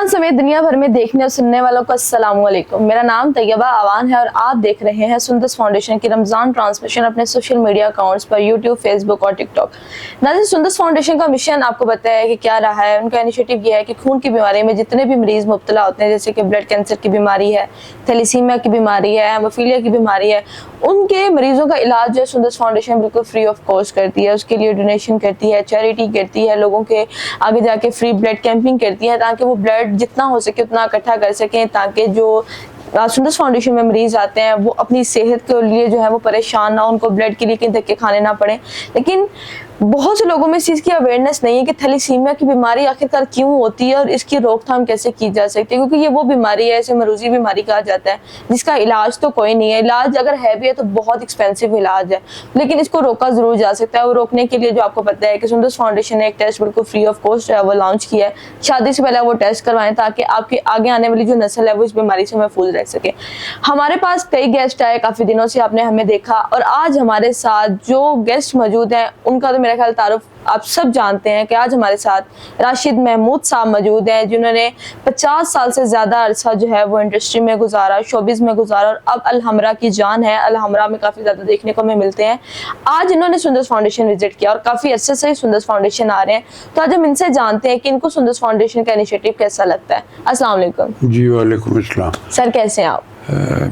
समेत दुनिया भर में देखने और सुनने वालों को अस्सलाम वालेकुम। मेरा नाम तैयबा आवान है और आप देख रहे हैं सुंदस फाउंडेशन की रमजान ट्रांसमिशन अपने सोशल मीडिया अकाउंट्स पर यूट्यूब, फेसबुक और टिकटॉक। नाज़रीन, सुंदस फाउंडेशन का मिशन आपको बताया है कि क्या रहा है। उनका इनिशिएटिव यह है कि खून की बीमारी में जितने भी मरीज मुब्तला होते हैं, जैसे कि ब्लड कैंसर की बीमारी है, थैलीसीमिया की बीमारी है, हेमोफीलिया की बीमारी है, उनके मरीजों का इलाज जो सुंदस फाउंडेशन बिल्कुल फ्री ऑफ कॉस्ट करती है। उसके लिए डोनेशन करती है, चैरिटी करती है, लोगों के आगे जाके फ्री ब्लड कैंपिंग करती है ताकि वो ब्लड जितना हो सके उतना इकट्ठा कर सकें, ताकि जो सुंदस फाउंडेशन में मरीज आते हैं वो अपनी सेहत के लिए जो है वो परेशान ना, उनको ब्लड के लिए कहीं धक्के खाने ना पड़े। लेकिन बहुत से लोगों में इस चीज़ की अवेयरनेस नहीं है कि थैलीसीमिया की बीमारी आखिरकार क्यों होती है और इसकी रोकथाम कैसे की जा सकती है, क्योंकि ये वो बीमारी है, इसे मरूजी बीमारी कहा जाता है, जिसका इलाज तो कोई नहीं है। इलाज अगर है भी है तो बहुत एक्सपेंसिव इलाज है, लेकिन इसको रोका जरूर जा सकता है। और रोकने के लिए जो आपको पता है कि सुंदस फाउंडेशन ने एक टेस्ट बिल्कुल फ्री ऑफ कॉस्ट वो लॉन्च किया है। शादी से पहले वो टेस्ट करवाएं ताकि आपकी आगे आने वाली जो नस्ल है वो इस बीमारी से महफूज रह सके। हमारे पास कई गेस्ट आए, काफी दिनों से आपने हमें देखा, और आज हमारे साथ जो गेस्ट मौजूद हैं उनका तो मेरा ख्याल तारुफ आप सब जानते हैं कि आज हमारे साथ राशिद महमूद साहब मौजूद हैं, जिन्होंने 50 साल से ज्यादा अरसा जो है वो इंडस्ट्री में गुजारा, शोबिज में गुजारा, और अब अल-हमरा की जान है। अल-हमरा में काफी ज्यादा देखने को हमें मिलते हैं। आज इन्होंने सुंदस फाउंडेशन विजिट किया और काफी अच्छे से सुंदस फाउंडेशन आ रहे हैं, तो आज हम इनसे जानते हैं कि इनको सुंदस फाउंडेशन का इनिशिएटिव कैसा लगता है। अस्सलाम वालेकुम। जी वालेकुम अस्सलाम। सर कैसे हैं आप?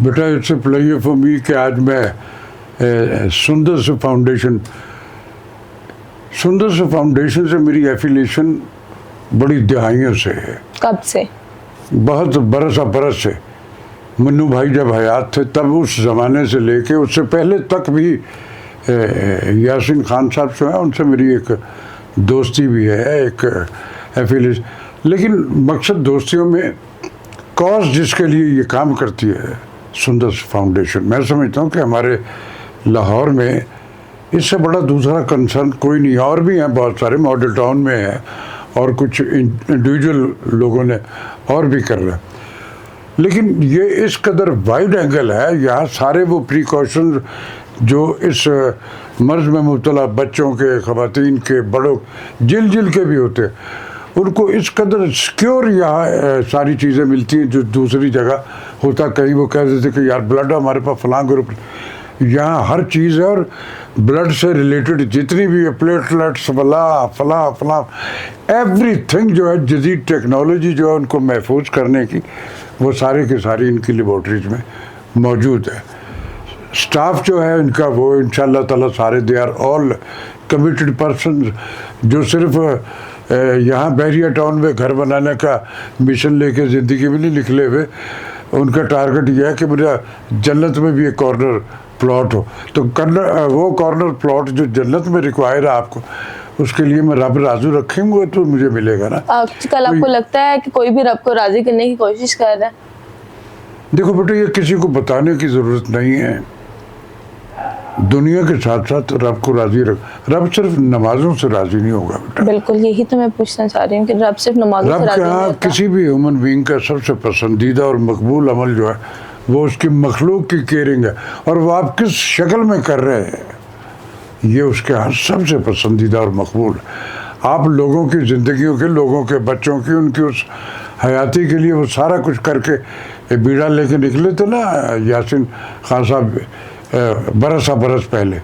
बेटा it's a pleasure for me कि आज मैं सुंदस फाउंडेशन से मेरी एफिलिएशन बड़ी दहाइयों से है। कब से? बहुत बरस से। मन्नू भाई जब हयात थे तब उस ज़माने से लेके उससे पहले तक भी यासीन खान साहब जो है उनसे मेरी एक दोस्ती भी है, एक एफिलिएशन। लेकिन मकसद दोस्तियों में कॉज जिसके लिए ये काम करती है सुंदस फाउंडेशन, मैं समझता हूँ कि हमारे लाहौर में इससे बड़ा दूसरा कंसर्न कोई नहीं। और भी हैं बहुत सारे, मॉडल टाउन में है और कुछ इंडिविजुअल लोगों ने और भी कर रहे हैं, लेकिन ये इस कदर वाइड एंगल है। यहाँ सारे वो प्रिकॉशन जो इस मर्ज में मुब्तला बच्चों के, ख़वातीन के, बड़ों, जिल के भी होते हैं, उनको इस कदर सिक्योर यहाँ सारी चीज़ें मिलती हैं जो दूसरी जगह होता। कहीं वो कह देते कि यार ब्लड हमारे पास फलां ग्रुप, यहाँ हर चीज़ है। और ब्लड से रिलेटेड जितनी भी प्लेटलेट्स फला एवरीथिंग जो है, जदीद टेक्नोलॉजी जो है उनको महफूज करने की, वो सारे के सारी इनकी लेबॉर्ट्रीज में मौजूद है। स्टाफ जो है इनका वो इंशाअल्लाह ताला सारे they are all committed person, जो सिर्फ यहाँ बहरिया टाउन में घर बनाने का मिशन लेके ज़िंदगी में नहीं निकले हुए। उनका टारगेट यह है कि मेरा जन्नत में भी एक कॉर्नर प्लॉट हो। तो वो कॉर्नर प्लॉट जो जन्नत में रिक्वायर है आपको, उसके लिए मैं रब राजू रखेंगे तो मुझे मिलेगा ना। आजकल आपको लगता है कि कोई भी रब को राजी करने की कोशिश कर रहा है? देखो बेटे, ये किसी को बताने की ज़रूरत नहीं है। दुनिया के साथ साथ रब को राजी रब सिर्फ नमाजों से राजी नहीं होगा बेटा। बिल्कुल, यही तो मैं पूछना चाह रही हूँ कि रब सिर्फ नमाजों से राजी नहीं होता। किसी भी ह्यूमन बीइंग का सबसे पसंदीदा और मकबूल अमल जो है वो उसकी मखलूक की केयरिंग है, और वो आप किस शक्ल में कर रहे हैं ये उसके यहाँ सबसे पसंदीदा और मकबूल। आप लोगों की ज़िंदगियों के, लोगों के बच्चों की, उनकी उस हयाती के लिए वो सारा कुछ करके बीड़ा लेके निकले थे ना यासीन खान साहब बरस पहले।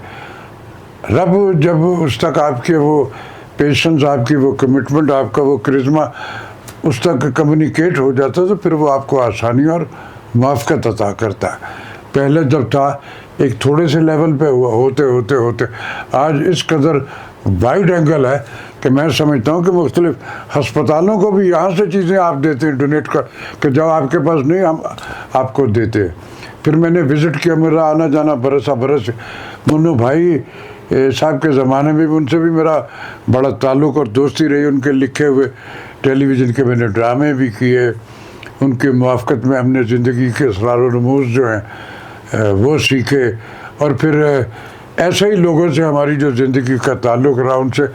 रब जब उस तक आपके वो पेशेंस, आपकी वो कमिटमेंट, आपका वो करिश्मा उस तक कम्युनिकेट हो जाता तो फिर वो आपको आसानी और मुआफ़क़त अता करता है। पहले जब था एक थोड़े से लेवल पे होते आज इस कदर वाइड एंगल है कि मैं समझता हूँ कि मुख्तलिफ हस्पतालों को भी यहाँ से चीज़ें आप देते हैं डोनेट कर कि जब आपके पास नहीं हम आपको देते हैं। फिर मैंने विज़िट किया, मेरा आना जाना बरस मुन्नू भाई साहब के ज़माने में भी उनसे भी मेरा बड़ा ताल्लुक़ और दोस्ती रही। उनके लिखे हुए टेलीविज़न के मैंने ड्रामे भी किए, उनके मुआफ़क़त में हमने ज़िंदगी के असरार व रमूज़ जो हैं वो सीखे। और फिर ऐसे ही लोगों से हमारी जो ज़िंदगी का ताल्लुक़ रहा, उनसे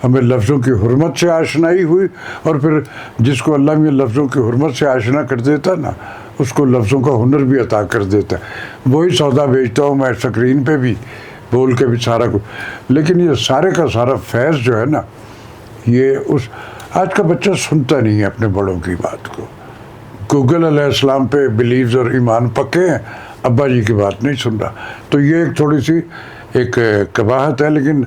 हमें लफ्ज़ों की हुर्मत से आशनाई हुई। और फिर जिसको अल्लाह में लफ्ज़ों की हुर्मत से आशना कर देता ना, उसको लफ्ज़ों का हुनर भी अता कर देता है। वही सौदा बेचता हूँ मैं स्क्रीन पे भी, बोल के भी, सारा कुछ। लेकिन ये सारे का सारा फैज़ जो है ना, ये उस आज का बच्चा सुनता नहीं है अपने बड़ों की बात को। गूगल अलैहिस्सलाम पे बिलीव्स और ईमान पक्के हैं, अब्बा जी की बात नहीं सुन रहा। तो ये एक थोड़ी सी एक कबाहत है, लेकिन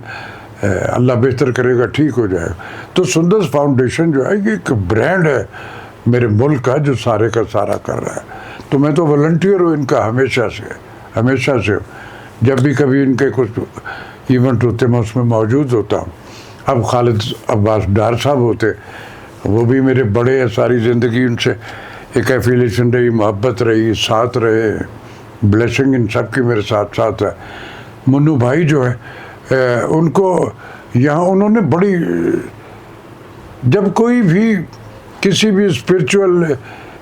अल्लाह बेहतर करेगा, ठीक हो जाएगा। तो सुंदर फाउंडेशन जो है ये एक ब्रांड है मेरे मुल्क का, जो सारे का सारा कर रहा है। तो मैं तो वॉलंटियर हूँ इनका हमेशा से। जब भी कभी इनके कुछ इवेंट होते मैं उसमें मौजूद होता हूँ। अब खालिद अब्बास डार साहब होते, वो भी मेरे बड़े हैं, सारी ज़िंदगी उनसे एक एफिलिएशन रही, मोहब्बत रही, साथ रहे, ब्लेसिंग इन सब की मेरे साथ है। मुन्नू भाई जो है उनको यहाँ उन्होंने बड़ी, जब कोई भी किसी भी स्पिरिचुअल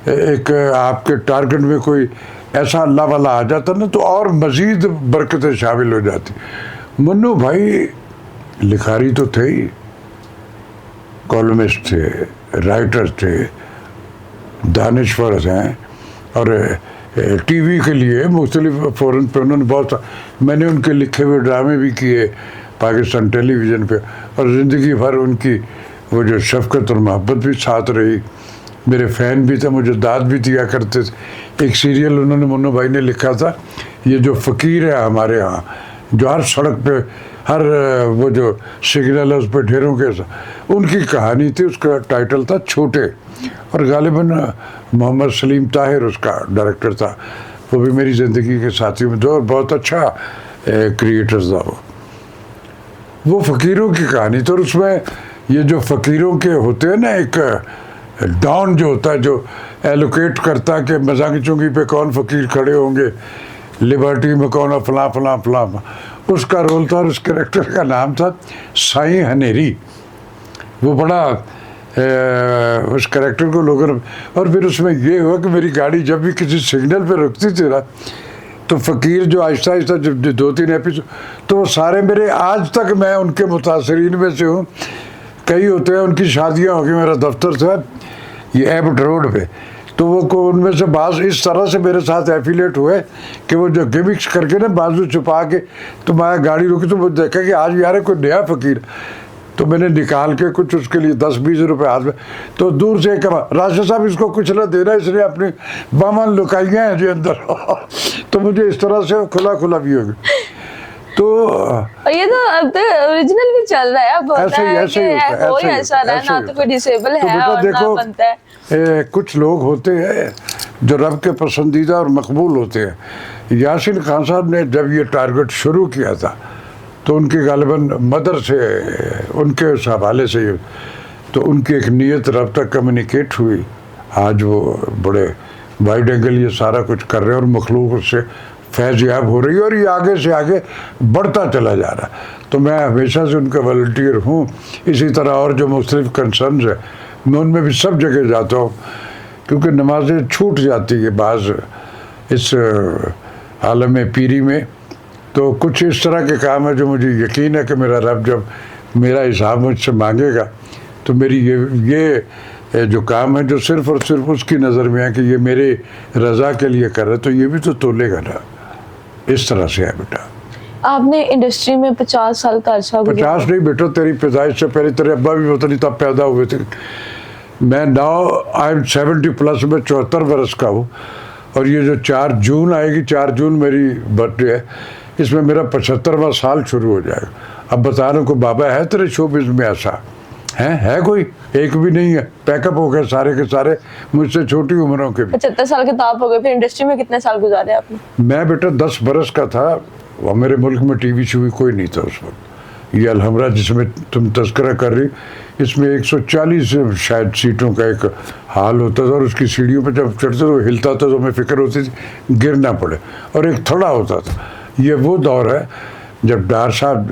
एक आपके टारगेट में कोई ऐसा अल्लाह वाला आ जाता ना, तो और मज़ीद बरकतें शामिल हो जाती। मुन्नू भाई लिखारी तो थे ही, कॉलमिस्ट थे, राइटर थे, दानिश्वर हैं, और टीवी के लिए मुख्तलिफ फोरन पे उन्होंने बहुत, मैंने उनके लिखे हुए ड्रामे भी किए पाकिस्तान टेलीविज़न पे, और ज़िंदगी भर उनकी वो जो शफ़क़त और मोहब्बत भी साथ रही। मेरे फ़ैन भी थे, मुझे दाद भी दिया करते थे। एक सीरियल उन्होंने, मुन्नू भाई ने लिखा था, ये जो फ़कीर है हमारे यहाँ, जो हर सड़क पे, हर वो जो सिग्नल है उस पर ढेरों के, उनकी कहानी थी, उसका टाइटल था छोटे, और गालिबन मोहम्मद सलीम ताहिर उसका डायरेक्टर था। वो भी मेरी ज़िंदगी के साथी में थे और बहुत अच्छा क्रिएटर्स था वो फ़कीरों की कहानी। तो उसमें ये जो फ़कीरों के होते हैं ना, एक डॉन जो होता है, जो एलोकेट करता है कि मजाकी चुंगी पे कौन फ़कीर खड़े होंगे, लिबर्टी में कौन, फलां, उसका रोल था। और उस कैरेक्टर का नाम था साईं हनेरी। वो बड़ा उस कैरेक्टर को लोगों ने, और फिर उसमें ये हुआ कि मेरी गाड़ी जब भी किसी सिग्नल पे रुकती थी ना, तो फ़कीर जो आहिस्ता जब 2-3 एपिसोड, तो वो सारे मेरे, आज तक मैं उनके मुतासरीन में से हूँ। कई होते हैं उनकी शादियाँ हो गई, मेरा दफ्तर था ये एबट रोड पे, तो वो को उनमें से बाज़ इस तरह से मेरे साथ एफिलेट हुए कि वो जो गिमिक्स करके ना बाजू छुपा के, तो मैं गाड़ी रुकी तो वो देखा कि आज यार कोई नया फ़कीर, तो मैंने निकाल के कुछ उसके लिए 10-20 रुपए हाथ में, तो दूर से कहा राशा साहब इसको कुछ ना देना, इसलिए अपनी बामन लुकाइयाँ हैं जी अंदर तो मुझे इस तरह से खुला भी हो गया। तो ये तो अब तो ओरिजिनल भी चल रहा है, अब होता है कि कोई ऐसा ना तो कोई डिसेबल है और ना बनता है। कुछ लोग होते हैं जो रब के पसंदीदा और मकबूल होते हैं। यासीन खान साहब ने जब ये टारगेट शुरू किया था, तो उनकी गालिबन मदर से, उनके उस हवाले से, तो उनकी एक नीयत रब तक कम्युनिकेट हुई। आज वो बड़े वाइड एंगल ये सारा कुछ कर रहे हैं और मखलूक उससे फैज़याब हो रही है, और ये आगे से आगे बढ़ता चला जा रहा है। तो मैं हमेशा से उनका वॉलंटियर हूँ। इसी तरह और जो मुख्तलिफ कंसर्न्स है, मैं उनमें भी सब जगह जाता हूँ, क्योंकि नमाजें छूट जाती है बाज़ इस आलम पीरी में। तो कुछ इस तरह के काम है जो मुझे यकीन है कि मेरा रब जब मेरा हिसाब मुझसे मांगेगा, तो मेरी ये जो काम है जो सिर्फ़ और सिर्फ उसकी नज़र में है कि ये मेरे रज़ा के लिए कर रहा है, तो ये भी तो तोलेगा ना। इस तरह से है बेटा। आपने इंडस्ट्री में 50 साल का अर्सा 50 नहीं बेटा, तेरी पैदाइश से पहले तेरे अब्बा भी पता नहीं तब पैदा हुए थे। मैं नाउ आई एम 70+, में 74 बरस का हूँ, और ये जो 4 जून आएगी, 4 जून मेरी बर्थडे है, इसमें मेरा 75वां साल शुरू हो जाएगा। अब बता रहा हूँ, को बाबा है तेरे शोबिज़ में ऐसा है कोई? एक भी नहीं है। पैकअप हो गए सारे के सारे, मुझसे छोटी उम्रों के भी। 75 साल के तो आप हो गए, फिर इंडस्ट्री में कितने साल गुजारे आपने? मैं बेटा 10 बरस का था, और मेरे मुल्क में टीवी शूवी कोई नहीं था उस वक्त। ये अलहमरा जिसमें तुम तस्करा कर रही, इसमें 140 शायद सीटों का एक हाल होता था, और उसकी सीढ़ियों पर जब चढ़ते तो हिलता था, तो हमें फिक्र होती थी गिर ना पड़े, और एक थड़ा होता था। ये वो दौर है जब डार साहब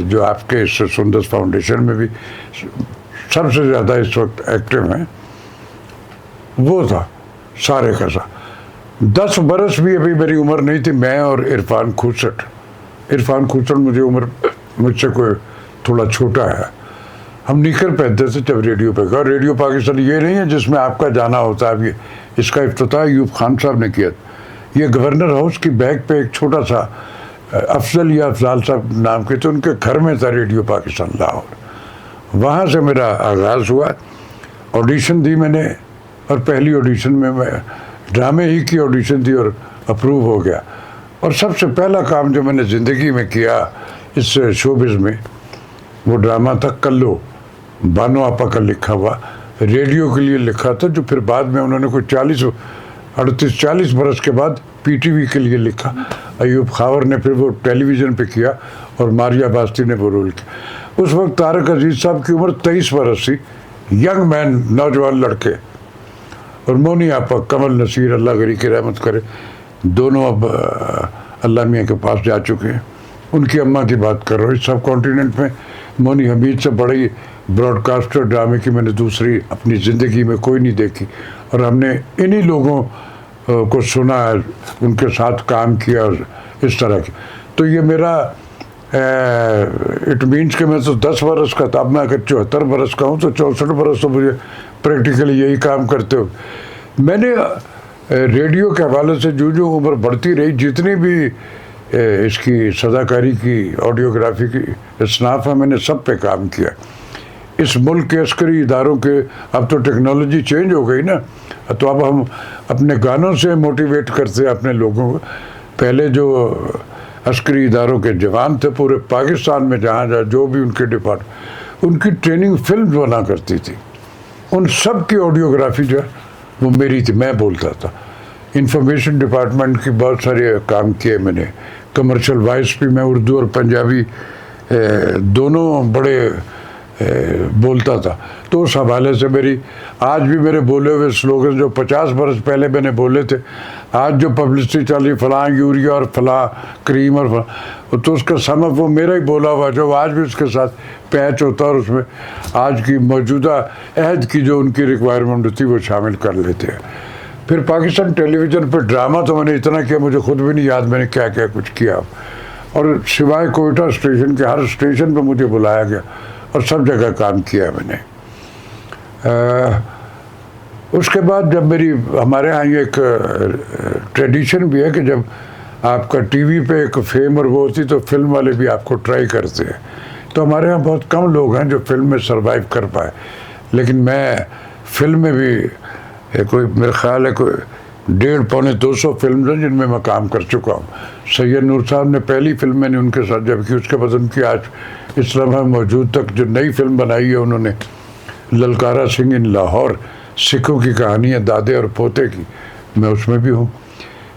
जो आपके इस सुंदर फाउंडेशन में भी सबसे ज़्यादा इस वक्त एक्टिव हैं, वो था सारे का सा। 10 बरस भी अभी मेरी उम्र नहीं थी, मैं और इरफान खूसट मुझे उम्र मुझसे कोई थोड़ा छोटा है, हम निकर पहनते थे जब रेडियो पे गए। रेडियो पाकिस्तान ये नहीं है जिसमें आपका जाना होता है। ये इसका इफ्तिताह अयूब खान साहब ने किया। ये गवर्नर हाउस की बैग पे एक छोटा सा अफजल या अफजाल साहब नाम के थे, उनके घर में था रेडियो पाकिस्तान लाहौर। वहाँ से मेरा आगाज़ हुआ। ऑडिशन दी मैंने, और पहली ऑडिशन में मैं ड्रामे ही की ऑडिशन दी और अप्रूव हो गया। और सबसे पहला काम जो मैंने ज़िंदगी में किया इस शोबिज़ में, वो ड्रामा था कल्लो, बानो आपा का लिखा हुआ, रेडियो के लिए लिखा था, जो फिर बाद में उन्होंने कोई 38-40 बरस के बाद पीटीवी के लिए लिखा। अयूब खावर ने फिर वो टेलीविज़न पे किया और मारिया बास्ती ने वो रोल किया। उस वक्त तारक अजीज़ साहब की उम्र 23 बरस थी, यंग मैन, नौजवान लड़के। और मोनी आपा, कमल नसीर, अल्लाह गरी की रहमत करे, दोनों अब अल्लाह मियाँ के पास जा चुके हैं। उनकी अम्मा की बात कर रहा हूँ। सब कॉन्टिनेंट में मोनी हमीद से बड़ी ब्रॉडकास्टर ड्रामे की मैंने दूसरी अपनी ज़िंदगी में कोई नहीं देखी। और हमने इन्हीं लोगों को सुना, उनके साथ काम किया और इस तरह की। तो ये मेरा इट मीन्स कि मैं तो 10 बरस का था, अब मैं अगर 74 बरस का हूँ तो 64 बरस तो मुझे प्रैक्टिकली यही काम करते हो। मैंने रेडियो के हवाले से जो जो उम्र बढ़ती रही, जितनी भी इसकी सदाकारी की, ऑडियोग्राफी की इसनाफ है, मैंने सब पे काम किया। इस मुल्क के अस्करी इदारों के, अब तो टेक्नोलॉजी चेंज हो गई ना, तो अब हम अपने गानों से मोटिवेट करते हैं अपने लोगों को। पहले जो अस्करी इदारों के जवान थे पूरे पाकिस्तान में, जहाँ जहाँ जो भी उनके डिपार्टमेंट, उनकी ट्रेनिंग फिल्म बना करती थी। उन सब की ऑडियोग्राफी जो है वो मेरी थी, मैं बोलता था। इंफॉर्मेशन डिपार्टमेंट की बहुत सारे काम किए मैंने। कमर्शियल वॉइस भी मैं उर्दू और पंजाबी दोनों बड़े बोलता था। तो उस हवाले से मेरी आज भी मेरे बोले हुए स्लोगन जो 50 बरस पहले मैंने बोले थे, आज जो पब्लिसिटी चल रही, फलां यूरिया और फलां क्रीम और फलां, तो उसका समझ वो मेरा ही बोला हुआ, जो आज भी उसके साथ पैच होता है और उसमें आज की मौजूदा अहद की जो उनकी रिक्वायरमेंट होती वो शामिल कर लेते हैं। फिर पाकिस्तान टेलीविज़न पर ड्रामा तो मैंने इतना किया, मुझे खुद भी नहीं याद मैंने क्या क्या कुछ किया। और सिवाय कोयटा स्टेशन के हर स्टेशन पर मुझे बुलाया गया और सब जगह काम किया मैंने। उसके बाद जब मेरी, हमारे यहाँ ये एक ट्रेडिशन भी है कि जब आपका टीवी पे एक फेम और वो होती तो फिल्म वाले भी आपको ट्राई करते हैं। तो हमारे यहाँ बहुत कम लोग हैं जो फिल्म में सरवाइव कर पाए, लेकिन मैं फिल्म में भी कोई, मेरा ख्याल है कोई 150-200 फिल्म हैं जिनमें मैं काम कर चुका हूँ। सैयद नूर साहब ने पहली फिल्म मैंने उनके साथ जब की, उसके बाद उनकी आज इस लम्हा मौजूद तक जो नई फिल्म बनाई है उन्होंने, ललकारा सिंह इन लाहौर, सिखों की कहानी है दादे और पोते की, मैं उसमें भी हूँ।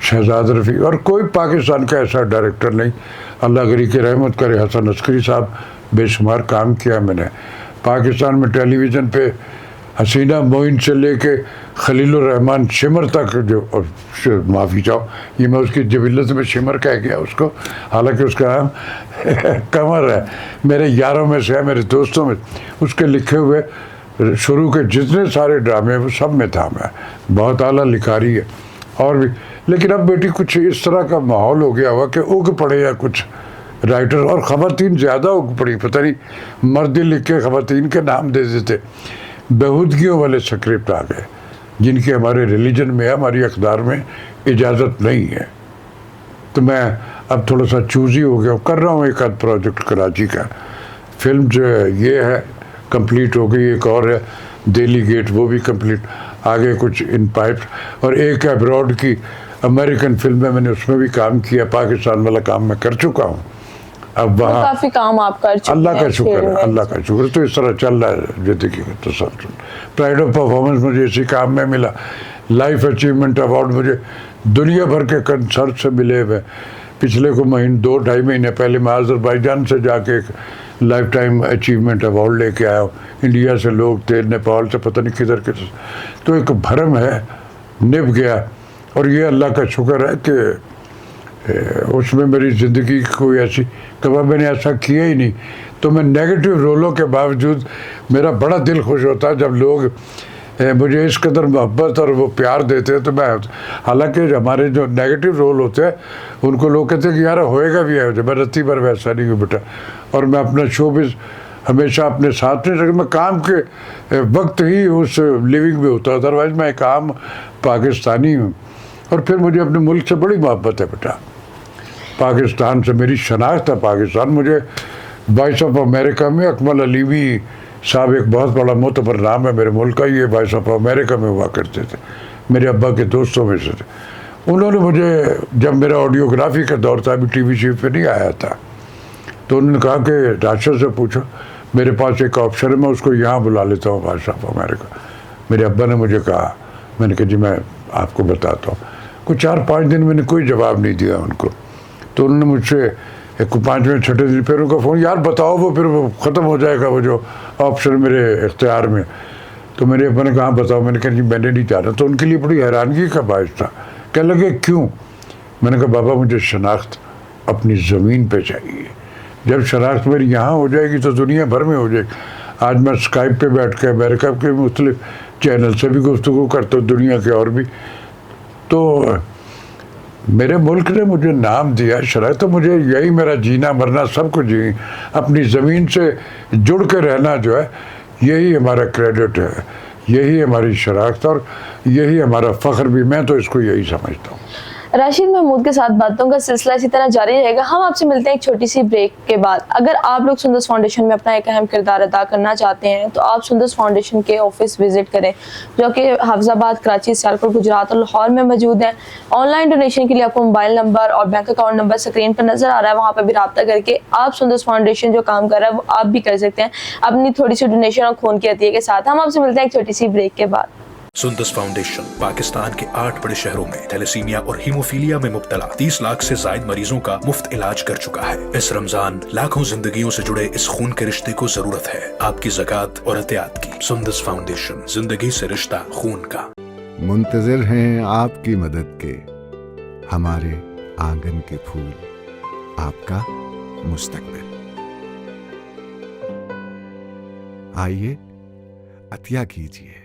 शहजाद रफ़ी, और कोई पाकिस्तान का ऐसा डायरेक्टर नहीं, अल्लाह गरी की रहमत करे, हसन अस्करी साहब, बेशुमार काम किया मैंने पाकिस्तान में। टेलीविज़न पे हसीना मोइन से लेके खलीलुर रहमान शिमर तक, जो माफ़ी चाहो ये मैं उसकी जबिलत में शिमर कह गया उसको, हालांकि उसका नाम कमर है, मेरे यारों में से है, मेरे दोस्तों में। उसके लिखे हुए शुरू के जितने सारे ड्रामे वो सब में था मैं। बहुत आला लिखारी है और भी। लेकिन अब बेटी कुछ इस तरह का माहौल हो गया हुआ कि उग पड़े या कुछ राइटर, और ख़वातीन ज़्यादा उग पड़ी, पता नहीं मर्द लिख के ख़वातीन के नाम दे देते। बेहूदगियों वाले स्क्रिप्ट आ गए जिनकी हमारे रिलीजन में, हमारी अखबार में इजाज़त नहीं है। तो मैं अब थोड़ा सा चूज़ी हो गया, कर रहा हूँ एक आध प्रोजेक्ट कराची का। फिल्म जो ये है कंप्लीट हो गई, एक और है दिल्ली गेट, वो भी कंप्लीट, आगे कुछ इन पाइप, और एक अब्रॉड की अमेरिकन फिल्म है, मैंने उसमें भी काम किया। पाकिस्तान वाला काम मैं कर चुका हूँ। अब वहाँ काफी काम आप कर चुके हैं, अल्लाह का शुक्र है, अल्लाह का शुक्र। तो इस तरह चल रहा है जिंदगी का तसल्सल। प्राइड ऑफ परफॉर्मेंस मुझे इसी काम में मिला। लाइफ अचीवमेंट अवार्ड मुझे दुनिया भर के कंसर्ट से मिले हुए। पिछले को 2-2.5 महीने पहले मैं अज़रबैजान से जाके एक लाइफ टाइम अचीवमेंट अवार्ड लेके आया हूँ। इंडिया से लोग थे, नेपाल से, पता नहीं किधर किधर। तो एक भरम है, निभ गया। और ये अल्लाह का शुक्र है कि उसमें मेरी ज़िंदगी की कोई ऐसी, कभी मैंने ऐसा किया ही नहीं। तो मैं नेगेटिव रोलों के बावजूद मेरा बड़ा दिल खुश होता है जब लोग मुझे इस कदर मोहब्बत और वो प्यार देते हैं। तो मैं, हालांकि हमारे जो नेगेटिव रोल होते हैं उनको लोग कहते हैं कि यार होएगा भी है, मैं रत्ती भर वैसा नहीं हूँ बेटा। और मैं अपना शो भी हमेशा अपने साथ नहीं रखे। मैं काम के वक्त ही उस लिविंग में होता, अदरवाइज मैं एक आम पाकिस्तानी हूँ। और फिर मुझे अपने मुल्क से बड़ी मोहब्बत है बेटा, पाकिस्तान से मेरी शनाख्त है। पाकिस्तान मुझे वॉइस ऑफ अमेरिका में अकमल अलीवी साहब, एक बहुत बड़ा मोतबर नाम है मेरे मुल्क का, ये वॉइस ऑफ अमेरिका में हुआ करते थे, मेरे अब्बा के दोस्तों में से थे। उन्होंने मुझे, जब मेरा ऑडियोग्राफी का दौर था, अभी टीवी शीवी पे नहीं आया था, तो उन्होंने कहा कि राशद से पूछो, मेरे पास एक ऑप्शन है, मैं उसको यहाँ बुला लेता हूँ वॉइस ऑफ अमेरिका। मेरे अब्बा ने मुझे कहा, मैंने कहा जी मैं आपको बताता हूँ। कुछ 4-5 दिन मैंने कोई जवाब नहीं दिया उनको, तो उन्होंने मुझसे 5वें-6ठे दिन फिर उनका फ़ोन, यार बताओ, वो फिर वो ख़त्म हो जाएगा वो जो ऑप्शन मेरे इख्तियार में। तो मेरे अब्बा ने कहा बताओ, मैंने कहा जी मैंने नहीं जाना। तो उनके लिए बड़ी हैरानगी का बायस था, कह लगे क्यों? मैंने कहा बाबा मुझे शनाख्त अपनी ज़मीन पे चाहिए, जब शनाख्त मेरी यहाँ हो जाएगी तो दुनिया भर में हो जाएगी। आज मैं स्काइप पे बैठ के अमेरिका के मुख्तलिफ चैनल से भी गुफ्तगू करता हूँ, दुनिया के और भी। तो मेरे मुल्क ने मुझे नाम दिया शराय, तो मुझे यही मेरा जीना मरना सब कुछ जी, अपनी ज़मीन से जुड़ के रहना जो है, यही हमारा क्रेडिट है, यही हमारी शराख्त और यही हमारा फ़ख्र भी। मैं तो इसको यही समझता हूँ। राशिद महमूद के साथ बातों का सिलसिला इसी तरह जारी रहेगा। हम आपसे मिलते हैं एक छोटी सी ब्रेक के बाद। अगर आप लोग सुंदस फाउंडेशन में अपना एक अहम किरदार अदा करना चाहते हैं तो आप सुंदस फाउंडेशन के ऑफिस विजिट करें, जो कि हाफिजाबाद, कराची, सियालकोट, गुजरात और लाहौर में मौजूद है। ऑनलाइन डोनेशन के लिए आपको मोबाइल नंबर और बैंक अकाउंट नंबर स्क्रीन पर नजर आ रहा है, वहाँ पर भी रब्ता करके आप सुंदस फाउंडेशन जो काम कर रहा है वो आप भी कर सकते हैं अपनी थोड़ी सी डोनेशन और खून की अतिया के साथ। हम आपसे मिलते हैं एक छोटी सी ब्रेक के बाद। सुंदस फाउंडेशन पाकिस्तान के 8 बड़े शहरों में थैलेसीमिया और हीमोफीलिया में मुब्तला 30 लाख से ज्यादा मरीजों का मुफ्त इलाज कर चुका है। इस रमजान लाखों जिंदगियों से जुड़े इस खून के रिश्ते को जरूरत है आपकी ज़कात और एहतियात की। सुंदस फाउंडेशन, जिंदगी से रिश्ता खून का। मुंतजिर हैं आपकी मदद के हमारे आंगन के फूल, आपका मुस्तकबिल। आइए अतिया कीजिए।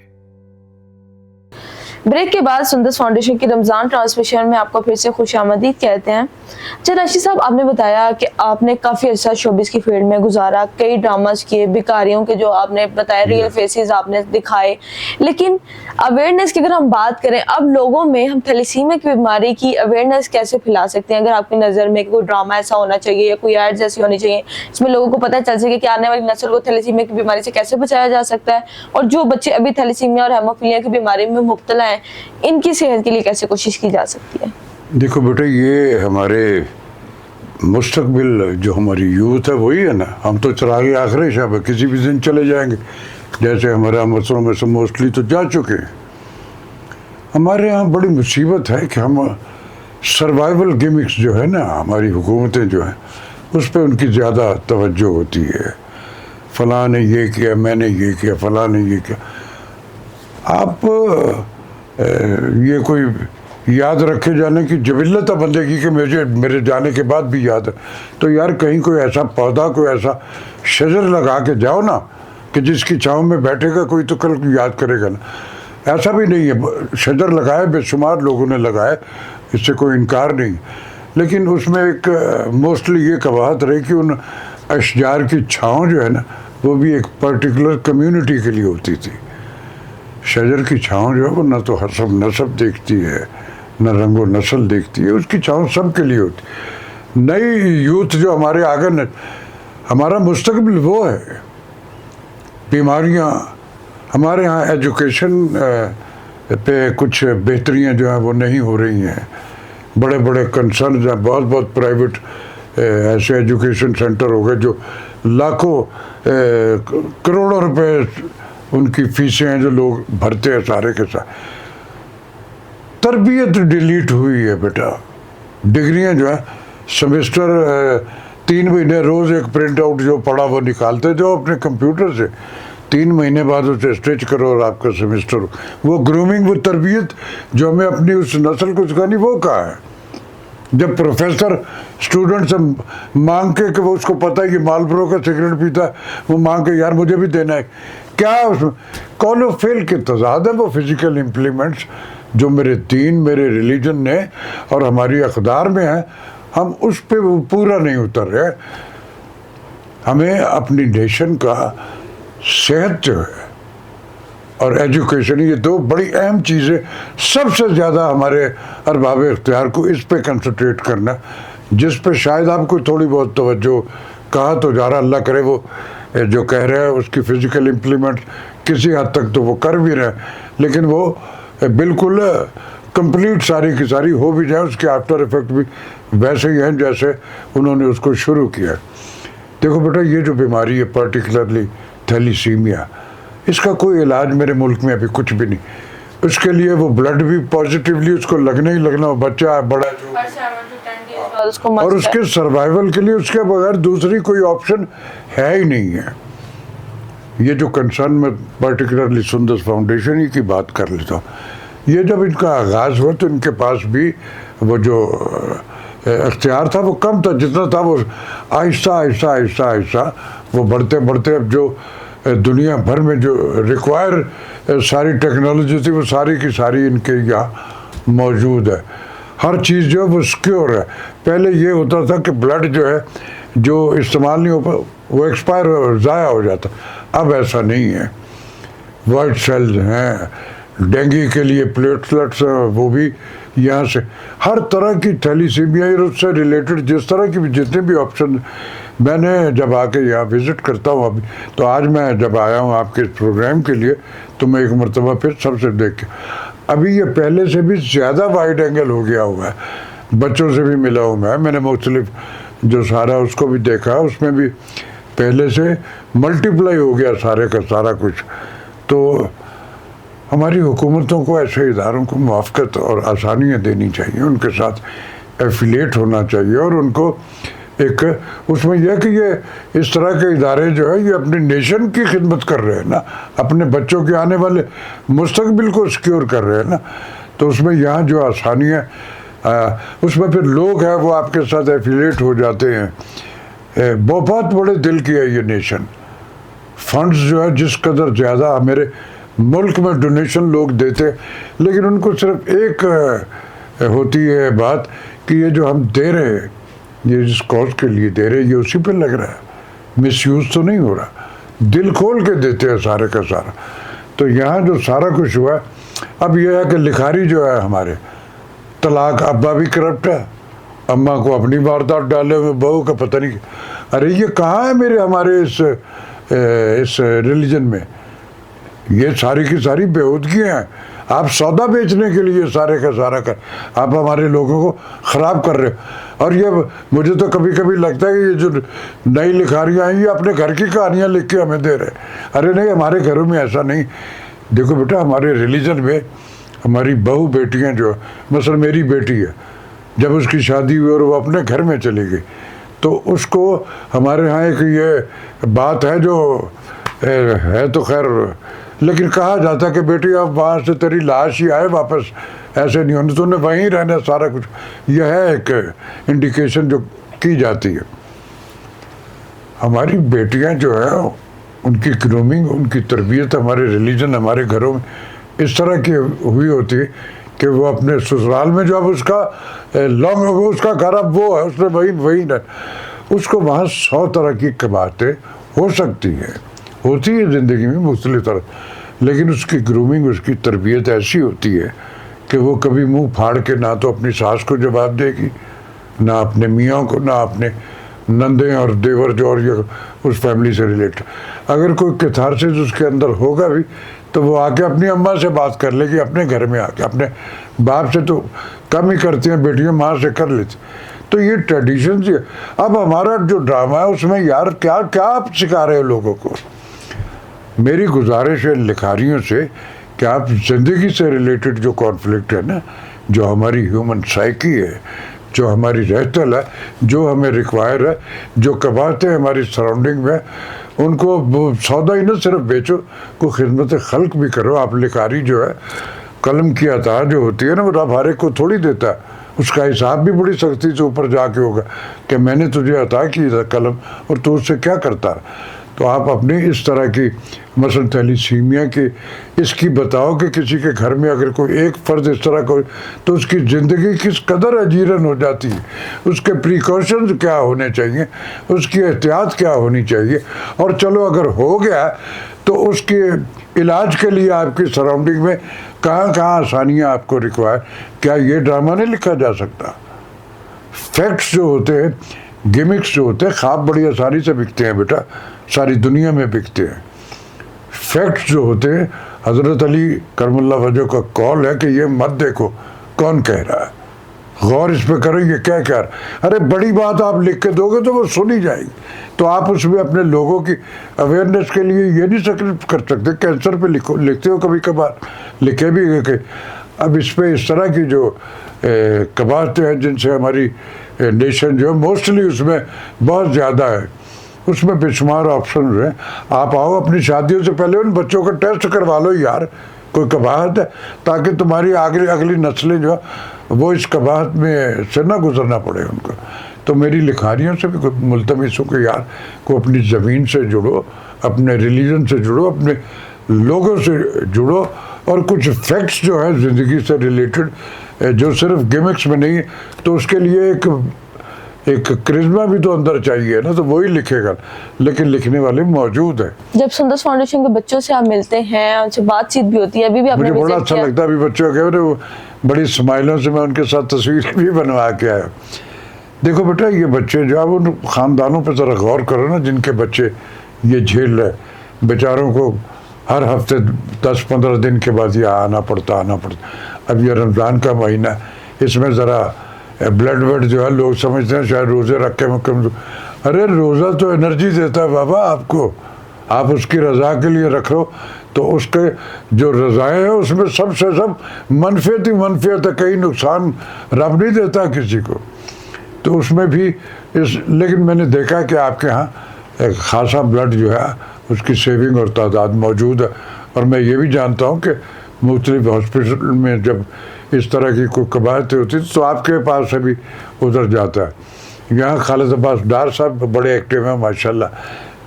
ब्रेक के बाद सुंदस फाउंडेशन की रमज़ान ट्रांसमिशन में आपको फिर से खुशामदीद कहते हैं। अच्छा राशिद साहब, आपने बताया कि आपने काफ़ी अच्छा शोबिस की फील्ड में गुजारा, कई ड्रामास किए, भिखारियों के जो आपने बताया रियल फेसेस आपने दिखाए, लेकिन अवेयरनेस की अगर हम बात करें, अब लोगों में हम थैलेसीमिया की बीमारी की अवेयरनेस कैसे फैला सकते हैं? अगर आपकी नज़र में कोई ड्रामा ऐसा होना चाहिए या कोई एड्स ऐसी होनी चाहिए इसमें लोगों को पता चल सके कि आने वाली नस्ल को थैलेसीमिया की बीमारी से कैसे बचाया जा सकता है, और जो बच्चे अभी थैलेसीमिया और हेमोफीलिया की बीमारी में मुब्तला हैं इनकी सेहत के लिए कैसे कोशिश की जा सकती है? देखो बेटा, ये हमारे मुस्तकबिल जो हमारी यूथ है वही है ना। हम तो चिराग आखिरी शब है, किसी भी दिन चले जाएंगे, जैसे हमारे मसलों में से मोस्टली तो जा चुके हैं। हमारे यहाँ बड़ी मुसीबत है कि हम सर्वाइवल गिमिक्स जो है ना, हमारी हुकूमतें जो हैं उस पर उनकी ज़्यादा तवज्जो होती है। फ़लाँ ने ये किया, मैंने ये किया, फ़लाँ ने ये किया। आप ये कोई याद रखे जाने की जबिल्लत है बंदे की मुझे मेरे जाने के बाद भी याद है, तो यार कहीं कोई ऐसा पौधा, कोई ऐसा शजर लगा के जाओ ना कि जिसकी छाँव में बैठेगा कोई तो कल याद करेगा ना। ऐसा भी नहीं है, शजर लगाए बेशुमार लोगों ने लगाए, इससे कोई इनकार नहीं, लेकिन उसमें एक मोस्टली ये कवाहत रही कि उन अशजार की छाँव जो है ना वो भी एक पर्टिकुलर कम्युनिटी के लिए होती थी। शजर की छाँव जो है वो न तो हर सब नस्ब देखती है, न रंगो नस्ल देखती है, उसकी छाँव सब के लिए होती। नई यूथ जो हमारे आगे न, हमारा मुस्तकबिल वो है। बीमारियाँ हमारे यहाँ एजुकेशन पे कुछ बेहतरियाँ जो हैं वो नहीं हो रही हैं। बड़े बड़े कंसर्न हैं, बहुत बहुत प्राइवेट ऐसे एजुकेशन सेंटर हो गए जो लाखों करोड़ों रुपए उनकी फीसें हैं जो लोग भरते हैं सारे के साथ। तरबियत डिलीट हुई है बेटा। डिग्रियां जो है सेमेस्टर 3 महीने रोज़ एक प्रिंट आउट जो पढ़ा वो निकालते जो अपने कंप्यूटर से, 3 महीने बाद उसे स्टिच करो और आपका सेमेस्टर। वो ग्रूमिंग, वो तरबियत जो हमें अपनी उस नस्ल को सिखानी वो कहाँ है? जब प्रोफेसर स्टूडेंट से मांग के कि वो उसको पता है कि मालब्रो का सिगरेट पीता है, वो मांग के यार मुझे भी देना है, क्या उसमें कौलो फेल के तजाद है? वो फिजिकल इम्प्लीमेंट्स जो मेरे दीन, मेरे रिलीजन ने और हमारी अकदार में है, हम उस पर पूरा नहीं उतर रहे। हमें अपनी नेशन का सेहत जो है और एजुकेशन, ये दो बड़ी अहम चीज़ें, सबसे ज़्यादा हमारे अरबाब इख्तियार को इस पे कंसंट्रेट करना, जिस पे शायद आपको थोड़ी बहुत तवज्जो कहा तो जा रहा, अल्लाह करे वो जो कह रहे हैं उसकी फ़िज़िकल इम्प्लीमेंट किसी हद तक तो वो कर भी रहे हैं, लेकिन वो बिल्कुल कंप्लीट सारी की सारी हो भी जाए, उसके आफ्टर इफेक्ट भी वैसे ही हैं जैसे उन्होंने उसको शुरू किया। देखो बेटा, ये जो बीमारी है पर्टिकुलरली थैलीसीमिया, इसका कोई इलाज मेरे मुल्क में अभी कुछ भी नहीं। उसके लिए वो ब्लड भी पॉजिटिवली उसको लगना ही लगना, बच्चा है बड़ा जो, और उसके सर्वाइवल के लिए उसके बगैर दूसरी कोई ऑप्शन है ही नहीं है। ये जो कंसर्न में पर्टिकुलरली सुंदर फाउंडेशन ही की बात कर लेता हूँ, ये जब इनका आगाज़ हुआ तो इनके पास भी वो जो अख्तियार था वो कम था, जितना था वो आहिस्ता आहिस्ता आहिस्ता आहिस्ता वो बढ़ते बढ़ते अब जो दुनिया भर में जो रिक्वायर सारी टेक्नोलॉजी थी वो सारी की सारी इनके यहाँ मौजूद है। हर चीज़ जो है वो सिक्योर है। पहले ये होता था कि ब्लड जो है जो इस्तेमाल नहीं हो पा वो एक्सपायर ज़ाया हो जाता, अब ऐसा नहीं है। वाइट सेल्स हैं, डेंगू के लिए प्लेटलेट्स वो भी यहाँ से, हर तरह की थैलीसीमिया और उससे रिलेटेड जिस तरह की भी जितने भी ऑप्शन, मैंने जब आके यहाँ विज़िट करता हूँ अभी, तो आज मैं जब आया हूँ आपके इस प्रोग्राम के लिए तो मैं एक मरतबा फिर सबसे देख के, अभी ये पहले से भी ज़्यादा वाइड एंगल हो गया हुआ है। बच्चों से भी मिला हूँ मैंने मुख्तलिफ जो सारा उसको भी देखा, उसमें भी पहले से मल्टीप्लाई हो गया सारे का सारा कुछ। तो हमारी हुकूमतों को ऐसे इदारों को मुआफ़क़त और आसानियाँ देनी चाहिए, उनके साथ एफिलेट होना चाहिए, और उनको एक उसमें यह कि ये इस तरह के इदारे जो है ये अपनी नेशन की खिदमत कर रहे हैं ना, अपने बच्चों के आने वाले मुस्तकबिल को सिक्योर कर रहे हैं ना, तो उसमें यहाँ जो आसानियाँ उसमें फिर लोग हैं वो आपके साथ एफिलेट हो जाते हैं। बहुत बड़े दिल की है ये नेशन। फंड्स जो है जिस कदर ज़्यादा मेरे मुल्क में डोनेशन लोग देते, लेकिन उनको सिर्फ एक होती है बात कि ये जो हम दे रहे हैं, ये जिस कॉज के लिए दे रहे हैं, ये उसी पे लग रहा है, मिसयूज़ तो नहीं हो रहा, दिल खोल के देते हैं सारे का सारा। तो यहाँ जो सारा कुछ हुआ, अब यह है कि लिखारी जो है हमारे, तलाक, अब्बा भी करप्ट है, अम्मा को अपनी वारदात डाले हुए, बहू का पता नहीं। अरे ये कहाँ है मेरे हमारे इस रिलीजन में? ये सारी की सारी बेहूदगियाँ हैं। आप सौदा बेचने के लिए सारे का सारा कर आप हमारे लोगों को ख़राब कर रहे हो। और ये मुझे तो कभी कभी लगता है कि ये जो नई लिखारियाँ हैं ये अपने घर की कहानियाँ लिख के हमें दे रहे हैं। अरे नहीं, हमारे घरों में ऐसा नहीं। देखो बेटा, हमारे रिलीजन में हमारी बहू बेटियाँ जो, मसलन मेरी बेटी है, जब उसकी शादी हुई और वो अपने घर में चली गई तो उसको हमारे यहाँ एक ये बात है जो है तो खैर, लेकिन कहा जाता कि बेटी अब वहाँ से तेरी लाश ही आए वापस, ऐसे नहीं होने, तूने वहीं रहना सारा कुछ। यह है एक इंडिकेशन जो की जाती है। हमारी बेटियाँ जो है उनकी ग्रूमिंग, उनकी तरबियत हमारे रिलीजन, हमारे घरों में इस तरह की हुई होती है कि वो अपने ससुराल में जो अब उसका लॉन्ग उसका घर अब वो है, उसने वही न उसको वहाँ 100 तरह की बातें हो सकती हैं, होती है ज़िंदगी में मुख्तलिफ तरह, लेकिन उसकी ग्रूमिंग, उसकी तरबियत ऐसी होती है कि वो कभी मुंह फाड़ के ना तो अपनी सास को जवाब देगी, ना अपने मियाँ को, ना अपने नंदे और देवर जो और ये उस फैमिली से रिलेटेड। अगर कोई कैथारसिस उसके अंदर होगा भी तो वो आके अपनी अम्मा से बात कर लेगी, अपने घर में आके। अपने बाप से तो कम ही करती हैं बेटियां, माँ से कर लेती। तो ये ट्रेडिशन ही है। अब हमारा जो ड्रामा है उसमें यार क्या क्या आप सिखा रहे हो लोगों को? मेरी गुजारिश है लिखारियों से कि आप ज़िंदगी से रिलेटेड जो कॉन्फ्लिक्ट है ना, जो हमारी ह्यूमन साइकी है, जो हमारी रहतल है, जो हमें रिक्वायर है, जो कबातें हमारी सराउंडिंग में, उनको सौदा ही ना सिर्फ बेचो, को खिदमत खल्क भी करो। आप लिखारी जो है, कलम की अता जो होती है ना, वो आप हर एक को थोड़ी देता है, उसका हिसाब भी बड़ी सख्ती से ऊपर जाके होगा कि मैंने तुझे अता की कलम और तू उससे क्या करता है। तो आप अपनी इस तरह की मसलन थैलीसीमिया की इसकी बताओ कि किसी के घर में अगर कोई एक फ़र्द इस तरह को, तो उसकी ज़िंदगी किस कदर अजीरन हो जाती है, उसके प्रिकॉशंस क्या होने चाहिए, उसकी एहतियात क्या होनी चाहिए। और चलो अगर हो गया तो उसके इलाज के लिए आपकी सराउंडिंग में कहाँ कहाँ आसानियाँ आपको रिक्वायर, क्या ये ड्रामा नहीं लिखा जा सकता। फैक्ट्स जो होते हैं, गिमिक्स जो होते हैं, ख्वाब बड़ी आसानी से बिकते हैं बेटा, सारी दुनिया में बिकते हैं। फैक्ट्स जो होते हैं, हज़रत अली करमुल्लाह वजह का कॉल है कि ये मत देखो कौन कह रहा है, गौर इस पर करेंगे क्या क्या। अरे बड़ी बात आप लिख के दोगे तो वो सुनी जाएगी। तो आप उसमें अपने लोगों की अवेयरनेस के लिए ये नहीं कर सकते कैंसर पे लिखते हो, कभी कभार लिखे भी है कि अब इस पे इस तरह की जो कबाहतें हैं जिनसे हमारी नेशन जो मोस्टली उसमें बहुत ज़्यादा है, उसमें बेशुमार ऑप्शन हैं। आप आओ अपनी शादियों से पहले उन बच्चों का टेस्ट करवा लो यार, कोई कबाहत है, ताकि तुम्हारी अगली नस्लें जो वो इस कबाहत में से ना गुजरना पड़े उनको। तो मेरी लिखारियों से भी मुल्तमिस हूँ कि यार को अपनी ज़मीन से जुड़ो, अपने रिलीजन से जुड़ो, अपने लोगों से जुड़ो, और कुछ फैक्ट्स जो है ज़िंदगी से रिलेटेड जो सिर्फ गिमिक्स में नहीं है, तो उसके लिए एक करिश्मा भी तो अंदर चाहिए ना, तो वही लिखेगा, लेकिन लिखने वाले मौजूद हैं। जब सुंदर फाउंडेशन के बच्चों से आप मिलते हैं, उनसे बातचीत भी होती है, अभी भी आपने मुझे बड़ा अच्छा लगता है। अभी बच्चों के वो बड़ी स्माइलों से मैं उनके साथ तस्वीर भी बनवा के आया। देखो बेटा, ये बच्चे जो आप उन ख़ानदानों पर ज़रा गौर करो ना जिनके बच्चे ये झेल रहे, बेचारों को हर हफ्ते 10-15 दिन के बाद ये आना पड़ता। अब ये रमज़ान का महीना, इसमें ज़रा ब्लड वेड जो है लोग समझते हैं शायद रोज़े रख के कम। अरे रोज़ा तो एनर्जी देता है बाबा आपको, आप उसकी रज़ा के लिए रख लो, तो उसके जो रज़ाएँ हैं उसमें सबसे सब मनफियत ही मनफियत है, कहीं नुकसान रब नहीं देता किसी को। तो उसमें भी लेकिन मैंने देखा कि आपके यहाँ एक ख़ासा ब्लड जो है उसकी सेविंग और तादाद मौजूद है। और मैं ये भी जानता हूँ कि मुख्तलिफ हॉस्पिटल में जब इस तरह की कोई कबाहतें होती तो आपके पास से भी उधर जाता है। यहाँ खालिद अब्बास डार साहब बड़े एक्टिव हैं माशाल्लाह,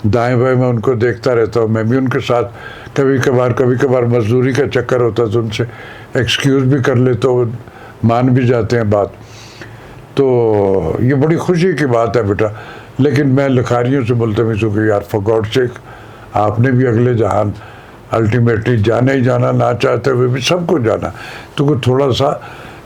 दाएं बाएं मैं उनको देखता रहता हूँ। मैं भी उनके साथ कभी कभार मजदूरी का चक्कर होता है तो उनसे एक्सक्यूज़ भी कर लेते, तो मान भी जाते हैं बात। तो ये बड़ी खुशी की बात है बेटा। लेकिन मैं लिखारियों से मुल्तमिस हूँ कि यार फॉर गॉड सेक, आपने भी अगले जहान अल्टीमेटली जाना ही जाना, ना चाहते हुए भी सबको जाना। तो कोई थोड़ा सा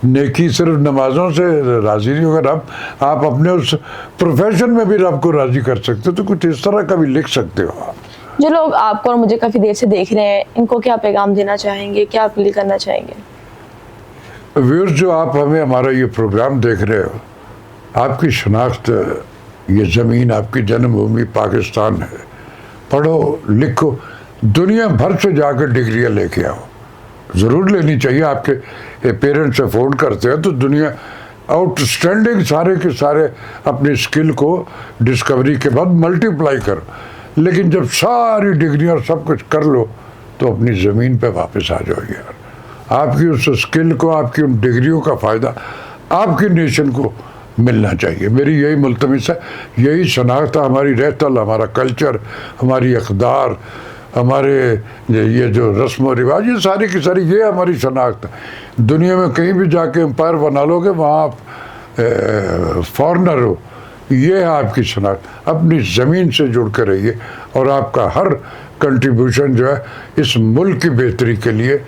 नेकी सिर्फ नमाजों से राज़ी नहीं होगा रब, आप अपने उस प्रोफेशन में भी रब को राज़ी कर सकते हो। तो कुछ इस तरह का भी लिख सकते हो आप। जो लोग आपको और मुझे काफ़ी देर से देख रहे हैं, इनको क्या पैगाम देना चाहेंगे, क्या अपील करना चाहेंगे? व्यूअर्स, जो आप हमें हमारा ये प्रोग्राम देख रहे हो, आपकी शनाख्त ये ज़मीन आपकी जन्मभूमि पाकिस्तान है। पढ़ो लिखो, दुनिया भर से जाकर डिग्रियाँ लेके आओ, ज़रूर लेनी चाहिए। आपके पेरेंट्स अफोर्ड करते हैं तो दुनिया आउटस्टैंडिंग सारे के सारे अपनी स्किल को डिस्कवरी के बाद मल्टीप्लाई करो। लेकिन जब सारी डिग्रियाँ और सब कुछ कर लो तो अपनी ज़मीन पे वापस आ जाओ यार। आपकी उस स्किल को, आपकी उन डिग्रियों का फ़ायदा आपकी नेशन को मिलना चाहिए। मेरी यही मुल्तमिस है, यही शनाख्त है हमारी, रहतल हमारा कल्चर, हमारी अक़दार, हमारे ये जो रस्म व रिवाज, ये सारी की सारी ये हमारी शनाख्त है। दुनिया में कहीं भी जाके एम्पायर बना लोगे, वहाँ आप फॉरनर हो, ये है आपकी शनाख्त। अपनी ज़मीन से जुड़ कर रहिए और आपका हर कंट्रीब्यूशन जो है इस मुल्क की बेहतरी के लिए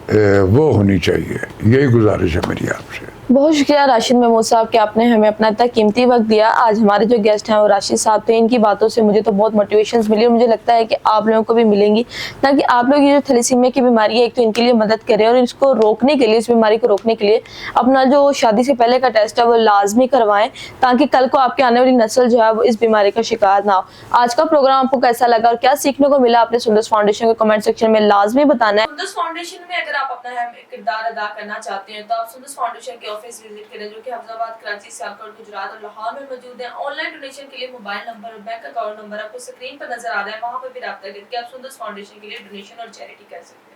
वो होनी चाहिए। यही गुजारिश है मेरी आपसे। बहुत शुक्रिया राशिद महमूद साहब कि आपने हमें अपना इतना कीमती वक्त दिया। आज हमारे जो गेस्ट हैं वो राशिद साहब थे। इनकी बातों से मुझे तो बहुत मोटिवेशंस मिली और मुझे लगता है कि आप लोगों को भी मिलेंगी, ताकि आप लोग ये जो थैलेसीमिया की बीमारी है एक तो इनके लिए मदद करें और इसको रोकने के लिए, इस बीमारी को रोकने के लिए अपना जो शादी से पहले का टेस्ट है वो लाजमी करवाएं, ताकि कल को आपके आने वाली नस्ल जो है वो इस बीमारी का शिकार ना हो। आज का प्रोग्राम आपको कैसा लगा और क्या सीखने को मिला, आपने सुंदर फाउंडेशन के कमेंट सेक्शन में लाजमी बताना है। सुंदर फाउंडेशन में अगर आप अपना अहम किरदार अदा करना चाहते हैं तो आप सुंदर फाउंडेशन के ऑफिस विजिट करें, जो कि हफ्जाबाद, कराची, सियालकोट, गुजरात और लाहौर में मौजूद है। ऑनलाइन डोनेशन के लिए मोबाइल नंबर और बैंक अकाउंट नंबर आपको स्क्रीन पर नजर आ रहा है, वहां पर भी रब्ता करके आप सुंदर फाउंडेशन के लिए डोनेशन और चैरिटी कर सकते हैं।